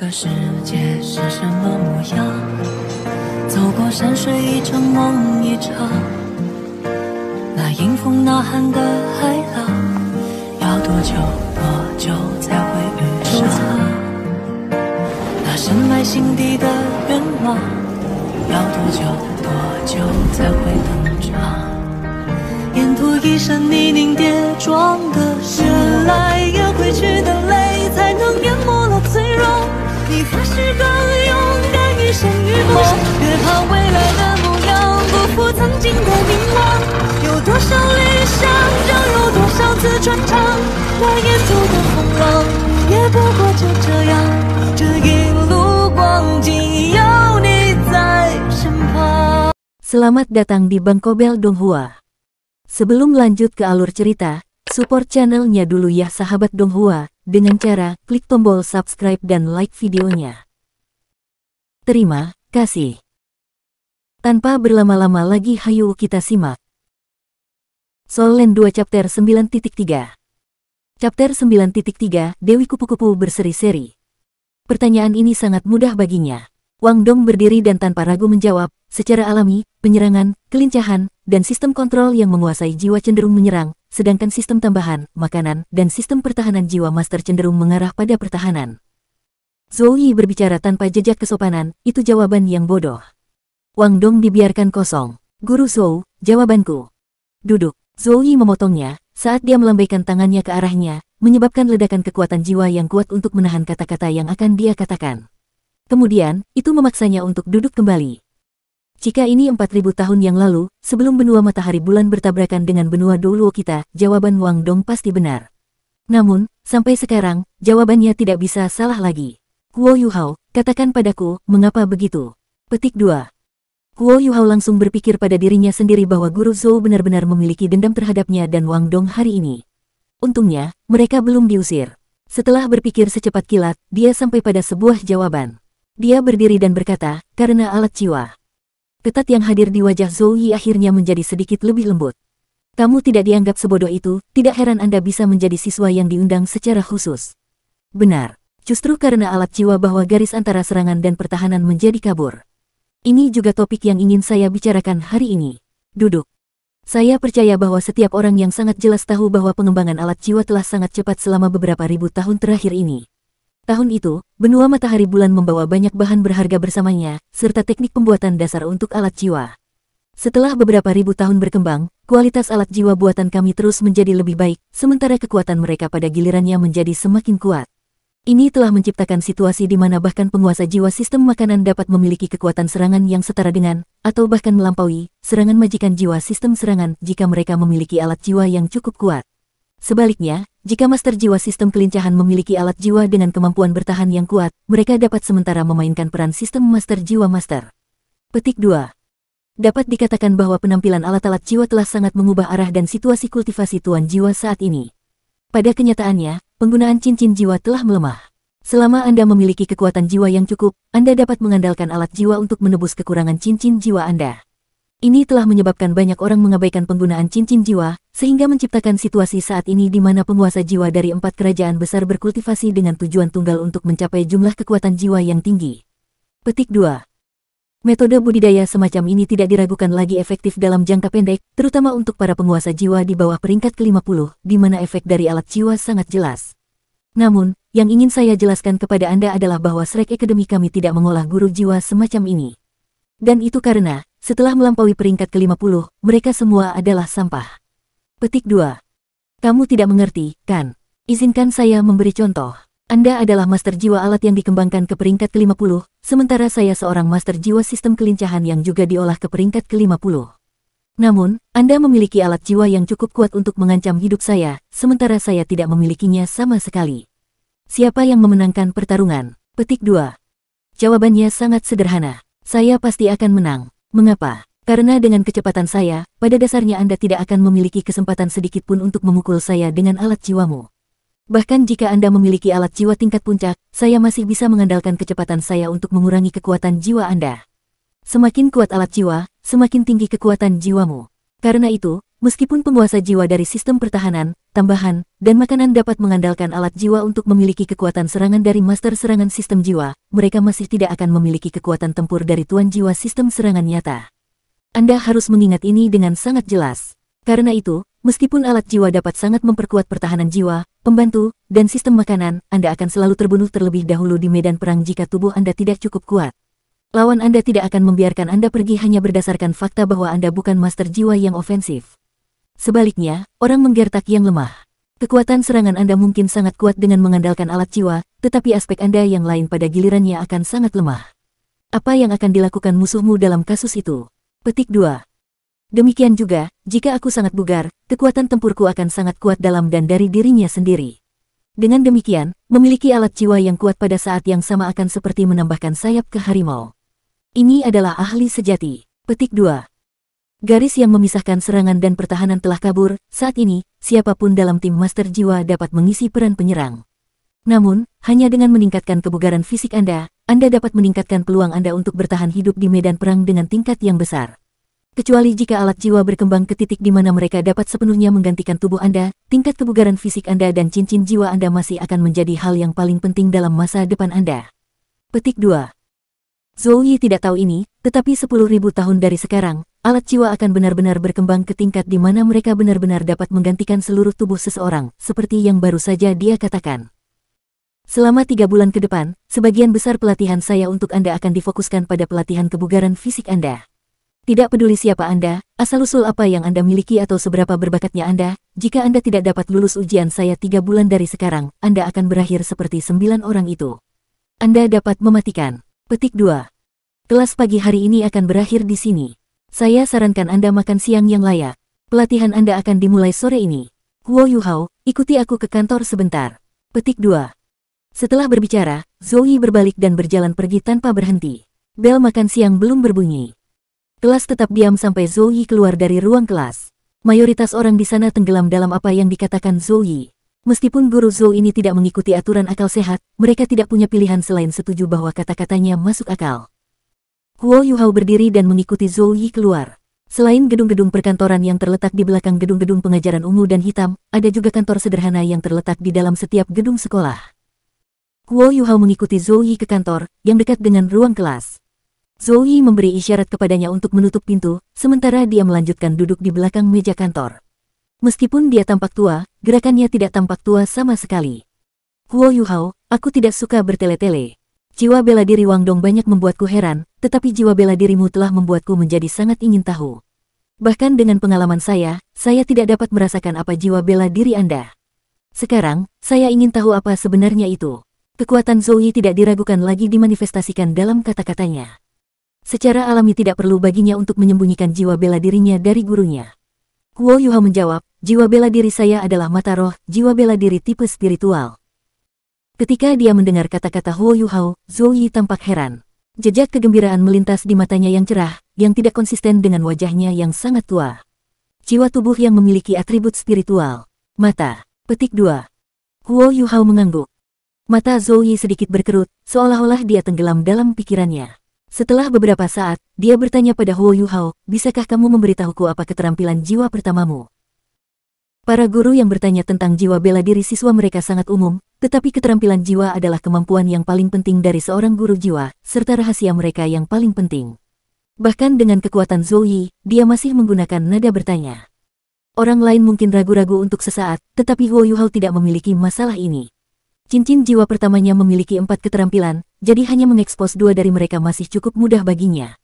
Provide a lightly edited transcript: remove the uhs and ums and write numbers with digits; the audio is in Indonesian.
个世界是什么模样？走过山水一场梦一场，那迎风呐喊的海浪，要多久多久才会遇上？那深埋心底的愿望，要多久多久才会登场？沿途一身泥泞跌撞的越来越回去的泪，才能淹没了脆弱。你发誓更勇敢，一生与梦，别怕未来的模样不负曾经的凝望。有多少理想，就有多少次穿肠，那沿途的风浪，也不过就这样。这一路光景有你在身旁。 Selamat datang di Bangkobel Donghua. Sebelum lanjut ke alur cerita, support channelnya dulu ya sahabat Donghua, dengan cara klik tombol subscribe dan like videonya. Terima kasih. Tanpa berlama-lama lagi hayu kita simak. Soul Land 2 Chapter 9.3. Chapter 9.3, Dewi Kupu-Kupu berseri-seri. Pertanyaan ini sangat mudah baginya. Wang Dong berdiri dan tanpa ragu menjawab, secara alami, penyerangan, kelincahan, dan sistem kontrol yang menguasai jiwa cenderung menyerang, sedangkan sistem tambahan, makanan, dan sistem pertahanan jiwa master cenderung mengarah pada pertahanan. Zhou Yi berbicara tanpa jejak kesopanan, itu jawaban yang bodoh. Wang Dong dibiarkan kosong. Guru Zhou, jawabanku. Duduk. Zhou Yi memotongnya, saat dia melambaikan tangannya ke arahnya, menyebabkan ledakan kekuatan jiwa yang kuat untuk menahan kata-kata yang akan dia katakan. Kemudian, itu memaksanya untuk duduk kembali. Jika ini 4000 tahun yang lalu, sebelum benua matahari bulan bertabrakan dengan benua Doluo kita, jawaban Wang Dong pasti benar. Namun, sampai sekarang, jawabannya tidak bisa salah lagi. Kuo Yuhao, katakan padaku, mengapa begitu? Petik 2. Kuo Yuhao langsung berpikir pada dirinya sendiri bahwa Guru Zhou benar-benar memiliki dendam terhadapnya dan Wang Dong hari ini. Untungnya, mereka belum diusir. Setelah berpikir secepat kilat, dia sampai pada sebuah jawaban. Dia berdiri dan berkata, karena alat jiwa. Ketat yang hadir di wajah Zhou Yi akhirnya menjadi sedikit lebih lembut. Kamu tidak dianggap sebodoh itu, tidak heran Anda bisa menjadi siswa yang diundang secara khusus. Benar, justru karena alat jiwa bahwa garis antara serangan dan pertahanan menjadi kabur. Ini juga topik yang ingin saya bicarakan hari ini. Duduk. Saya percaya bahwa setiap orang yang sangat jelas tahu bahwa pengembangan alat jiwa telah sangat cepat selama beberapa ribu tahun terakhir ini. Tahun itu, benua matahari bulan membawa banyak bahan berharga bersamanya, serta teknik pembuatan dasar untuk alat jiwa. Setelah beberapa ribu tahun berkembang, kualitas alat jiwa buatan kami terus menjadi lebih baik, sementara kekuatan mereka pada gilirannya menjadi semakin kuat. Ini telah menciptakan situasi di mana bahkan penguasa jiwa sistem makanan dapat memiliki kekuatan serangan yang setara dengan, atau bahkan melampaui, serangan majikan jiwa sistem serangan jika mereka memiliki alat jiwa yang cukup kuat. Sebaliknya, jika master jiwa sistem kelincahan memiliki alat jiwa dengan kemampuan bertahan yang kuat, mereka dapat sementara memainkan peran sistem master jiwa master. Petik 2. Dapat dikatakan bahwa penampilan alat-alat jiwa telah sangat mengubah arah dan situasi kultivasi tuan jiwa saat ini. Pada kenyataannya, penggunaan cincin jiwa telah melemah. Selama Anda memiliki kekuatan jiwa yang cukup, Anda dapat mengandalkan alat jiwa untuk menebus kekurangan cincin jiwa Anda. Ini telah menyebabkan banyak orang mengabaikan penggunaan cincin jiwa, sehingga menciptakan situasi saat ini di mana penguasa jiwa dari 4 kerajaan besar berkultivasi dengan tujuan tunggal untuk mencapai jumlah kekuatan jiwa yang tinggi. Petik 2. Metode budidaya semacam ini tidak diragukan lagi efektif dalam jangka pendek, terutama untuk para penguasa jiwa di bawah peringkat ke-50, di mana efek dari alat jiwa sangat jelas. Namun, yang ingin saya jelaskan kepada Anda adalah bahwa Shrek Academy kami tidak mengolah guru jiwa semacam ini. Dan itu karena, setelah melampaui peringkat ke-50, mereka semua adalah sampah. Petik 2. Kamu tidak mengerti, kan? Izinkan saya memberi contoh. Anda adalah master jiwa alat yang dikembangkan ke peringkat ke-50, sementara saya seorang master jiwa sistem kelincahan yang juga diolah ke peringkat ke-50. Namun, Anda memiliki alat jiwa yang cukup kuat untuk mengancam hidup saya, sementara saya tidak memilikinya sama sekali. Siapa yang memenangkan pertarungan? Petik 2. Jawabannya sangat sederhana. Saya pasti akan menang. Mengapa? Karena dengan kecepatan saya, pada dasarnya Anda tidak akan memiliki kesempatan sedikit pun untuk memukul saya dengan alat jiwamu. Bahkan jika Anda memiliki alat jiwa tingkat puncak, saya masih bisa mengandalkan kecepatan saya untuk mengurangi kekuatan jiwa Anda. Semakin kuat alat jiwa, semakin tinggi kekuatan jiwamu. Karena itu, meskipun penguasa jiwa dari sistem pertahanan, tambahan, dan makanan dapat mengandalkan alat jiwa untuk memiliki kekuatan serangan dari master serangan sistem jiwa, mereka masih tidak akan memiliki kekuatan tempur dari tuan jiwa sistem serangan nyata. Anda harus mengingat ini dengan sangat jelas. Karena itu, meskipun alat jiwa dapat sangat memperkuat pertahanan jiwa, pembantu, dan sistem makanan, Anda akan selalu terbunuh terlebih dahulu di medan perang jika tubuh Anda tidak cukup kuat. Lawan Anda tidak akan membiarkan Anda pergi hanya berdasarkan fakta bahwa Anda bukan master jiwa yang ofensif. Sebaliknya, orang menggertak yang lemah. Kekuatan serangan Anda mungkin sangat kuat dengan mengandalkan alat jiwa, tetapi aspek Anda yang lain pada gilirannya akan sangat lemah. Apa yang akan dilakukan musuhmu dalam kasus itu? Petik 2. Demikian juga, jika aku sangat bugar, kekuatan tempurku akan sangat kuat dalam dan dari dirinya sendiri. Dengan demikian, memiliki alat jiwa yang kuat pada saat yang sama akan seperti menambahkan sayap ke harimau. Ini adalah ahli sejati. Petik 2. Garis yang memisahkan serangan dan pertahanan telah kabur. Saat ini, siapapun dalam tim master jiwa dapat mengisi peran penyerang. Namun, hanya dengan meningkatkan kebugaran fisik Anda dapat meningkatkan peluang Anda untuk bertahan hidup di medan perang dengan tingkat yang besar. Kecuali jika alat jiwa berkembang ke titik di mana mereka dapat sepenuhnya menggantikan tubuh Anda, tingkat kebugaran fisik Anda dan cincin jiwa Anda masih akan menjadi hal yang paling penting dalam masa depan Anda. Petik 2. Zhou Yi tidak tahu ini, tetapi 10.000 tahun dari sekarang, alat jiwa akan benar-benar berkembang ke tingkat di mana mereka benar-benar dapat menggantikan seluruh tubuh seseorang, seperti yang baru saja dia katakan. Selama 3 bulan ke depan, sebagian besar pelatihan saya untuk Anda akan difokuskan pada pelatihan kebugaran fisik Anda. Tidak peduli siapa Anda, asal-usul apa yang Anda miliki atau seberapa berbakatnya Anda, jika Anda tidak dapat lulus ujian saya 3 bulan dari sekarang, Anda akan berakhir seperti 9 orang itu. Anda dapat mematikan. Petik 2. Kelas pagi hari ini akan berakhir di sini. Saya sarankan Anda makan siang yang layak. Pelatihan Anda akan dimulai sore ini. Huo Yuhao, ikuti aku ke kantor sebentar. Petik 2. Setelah berbicara, Zhou Yi berbalik dan berjalan pergi tanpa berhenti. Bel makan siang belum berbunyi. Kelas tetap diam sampai Zhou Yi keluar dari ruang kelas. Mayoritas orang di sana tenggelam dalam apa yang dikatakan Zhou Yi. Meskipun guru Zhou ini tidak mengikuti aturan akal sehat, mereka tidak punya pilihan selain setuju bahwa kata-katanya masuk akal. Huo Yuhao berdiri dan mengikuti Zhou Yi keluar. Selain gedung-gedung perkantoran yang terletak di belakang gedung-gedung pengajaran ungu dan hitam, ada juga kantor sederhana yang terletak di dalam setiap gedung sekolah. Huo Yuhao mengikuti Zhou Yi ke kantor, yang dekat dengan ruang kelas. Zhou Yi memberi isyarat kepadanya untuk menutup pintu, sementara dia melanjutkan duduk di belakang meja kantor. Meskipun dia tampak tua, gerakannya tidak tampak tua sama sekali. Huo Yuhao, aku tidak suka bertele-tele. Jiwa bela diri Wang Dong banyak membuatku heran, tetapi jiwa bela dirimu telah membuatku menjadi sangat ingin tahu. Bahkan dengan pengalaman saya tidak dapat merasakan apa jiwa bela diri Anda. Sekarang, saya ingin tahu apa sebenarnya itu. Kekuatan Zhou Yi tidak diragukan lagi dimanifestasikan dalam kata-katanya. Secara alami tidak perlu baginya untuk menyembunyikan jiwa bela dirinya dari gurunya. Huo Yuhao menjawab, jiwa bela diri saya adalah mata roh, jiwa bela diri tipe spiritual. Ketika dia mendengar kata-kata Huo Yuhao, Zhou Yi tampak heran. Jejak kegembiraan melintas di matanya yang cerah, yang tidak konsisten dengan wajahnya yang sangat tua. Jiwa tubuh yang memiliki atribut spiritual. Mata. Petik 2. Huo Yuhao mengangguk. Mata Zhou Yi sedikit berkerut, seolah-olah dia tenggelam dalam pikirannya. Setelah beberapa saat, dia bertanya pada Huo Yuhao, bisakah kamu memberitahuku apa keterampilan jiwa pertamamu? Para guru yang bertanya tentang jiwa bela diri siswa mereka sangat umum, tetapi keterampilan jiwa adalah kemampuan yang paling penting dari seorang guru jiwa, serta rahasia mereka yang paling penting. Bahkan dengan kekuatan Zhou Yi, dia masih menggunakan nada bertanya. Orang lain mungkin ragu-ragu untuk sesaat, tetapi Huo Yuhao tidak memiliki masalah ini. Cincin jiwa pertamanya memiliki 4 keterampilan, jadi hanya mengekspos 2 dari mereka masih cukup mudah baginya.